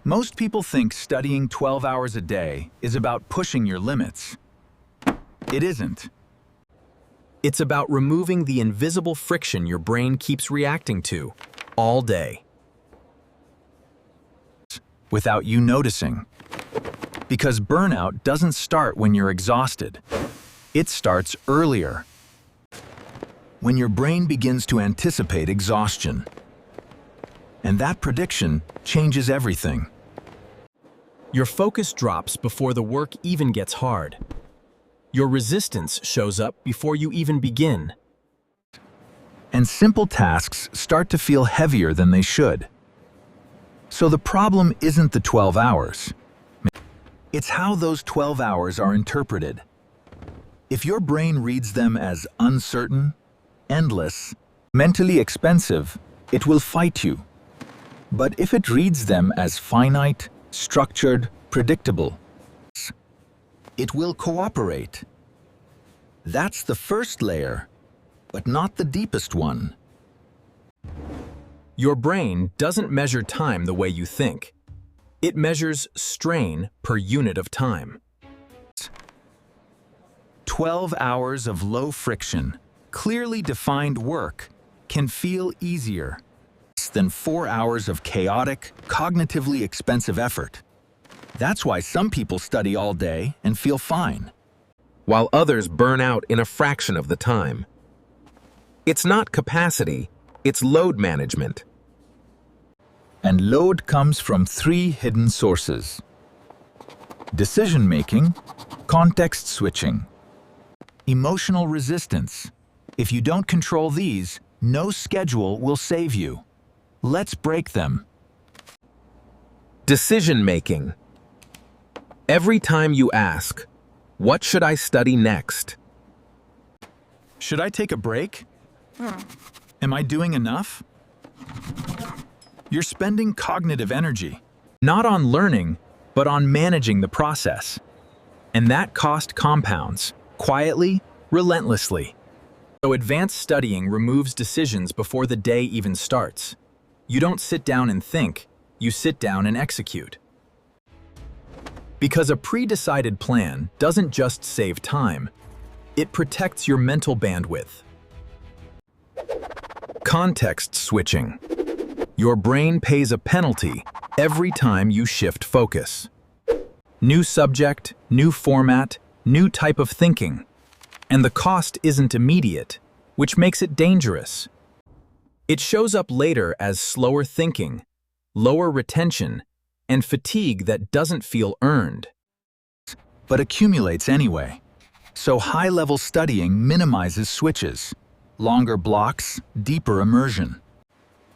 Most people think studying 12 hours a day is about pushing your limits. It isn't. It's about removing the invisible friction your brain keeps reacting to all day. Without you noticing. Because burnout doesn't start when you're exhausted. It starts earlier. When your brain begins to anticipate exhaustion. And that prediction changes everything. Your focus drops before the work even gets hard. Your resistance shows up before you even begin. And simple tasks start to feel heavier than they should. So the problem isn't the 12 hours. It's how those 12 hours are interpreted. If your brain reads them as uncertain, endless, mentally expensive, it will fight you. But if it reads them as finite, structured, predictable, it will cooperate. That's the first layer, but not the deepest one. Your brain doesn't measure time the way you think. It measures strain per unit of time. 12 hours of low friction, clearly defined work can feel easier than 4 hours of chaotic, cognitively expensive effort. That's why some people study all day and feel fine, while others burn out in a fraction of the time. It's not capacity, it's load management. And load comes from 3 hidden sources: decision-making, context switching, emotional resistance. If you don't control these, no schedule will save you. Let's break them. Decision-making. Every time you ask, what should I study next? Should I take a break? Am I doing enough? You're spending cognitive energy, not on learning, but on managing the process. And that cost compounds, quietly, relentlessly. So advanced studying removes decisions before the day even starts. You don't sit down and think, you sit down and execute. Because a pre-decided plan doesn't just save time, it protects your mental bandwidth. Context switching. Your brain pays a penalty every time you shift focus. New subject, new format, new type of thinking. And the cost isn't immediate, which makes it dangerous. It shows up later as slower thinking, lower retention, and fatigue that doesn't feel earned. But accumulates anyway. So high-level studying minimizes switches, longer blocks, deeper immersion.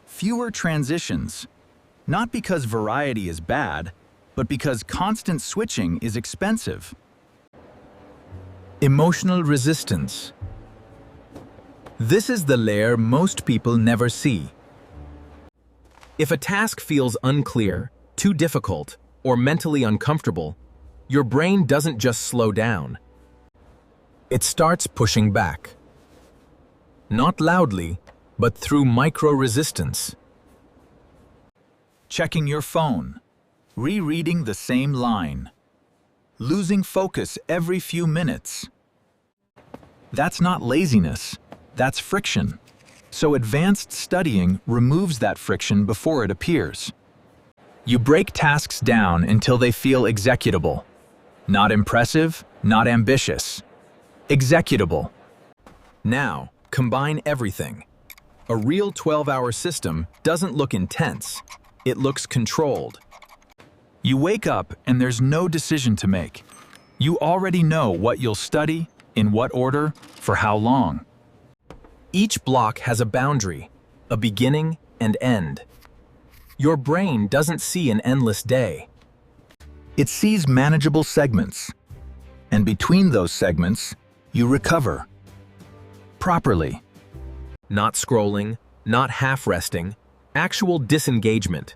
Fewer transitions, not because variety is bad, but because constant switching is expensive. Emotional resistance. This is the layer most people never see. If a task feels unclear, too difficult, or mentally uncomfortable, your brain doesn't just slow down. It starts pushing back. Not loudly, but through micro-resistance. Checking your phone, rereading the same line, losing focus every few minutes. That's not laziness, that's friction. So advanced studying removes that friction before it appears. You break tasks down until they feel executable. Not impressive, not ambitious. Executable. Now, combine everything. A real 12-hour system doesn't look intense. It looks controlled. You wake up and there's no decision to make. You already know what you'll study, in what order, for how long. Each block has a boundary, a beginning and end. Your brain doesn't see an endless day. It sees manageable segments. And between those segments, you recover. Properly. Not scrolling, not half-resting, actual disengagement.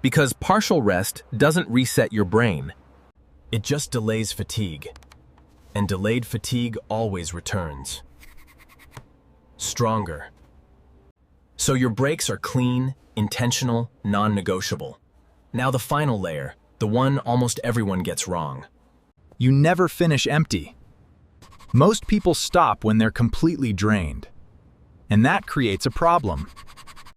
Because partial rest doesn't reset your brain. It just delays fatigue. And delayed fatigue always returns. Stronger. So your breaks are clean, intentional, non-negotiable. Now the final layer, the one almost everyone gets wrong. You never finish empty. Most people stop when they're completely drained. And that creates a problem.